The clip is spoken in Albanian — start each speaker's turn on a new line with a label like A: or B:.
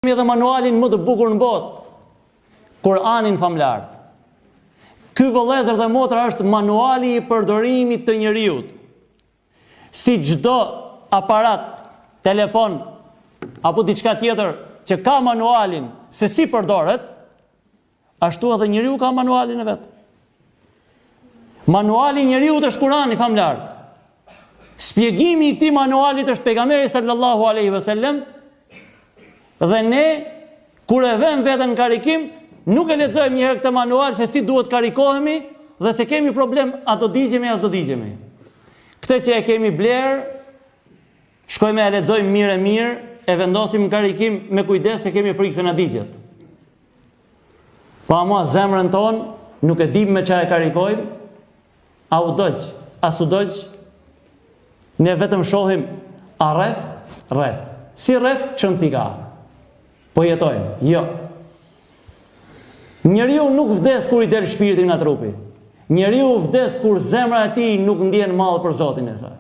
A: Dhe manualin më të bukur në botë, Kur'anin famlar. Ky vëllezër dhe motra është manuali i përdorimit të njeriut. Si çdo aparat, telefon apo diçka tjetër që ka manualin se si përdoret, ashtu edhe njeriu ka manualin e vet. Manuali i njeriut është Kur'ani famlar. Shpjegimi i këtij manualit është pejgamberi sallallahu alaihi wasallam. Dhe ne, kur e vëm veten në karikim, nuk e lexojmë një herë këtë manual se si duhet karikohemi dhe se kemi problem a do digjemi as do digjemi. Këtë që e kemi bler, shkojmë e lexojmë mirë, e vendosim në karikim me kujdes se kemi frikë se na digjet. Po ama zemrën tonë nuk e dim me çfarë karikojmë, a u dogj, as u dogj, ne vetëm shohim a rreth. Si rreth çonci ka. Po jetojmë, jo. Njeriu nuk vdes kur i del shpirti nga trupi. Njeriu vdes kur zemra e tij nuk ndjen mall për Zotin e saj.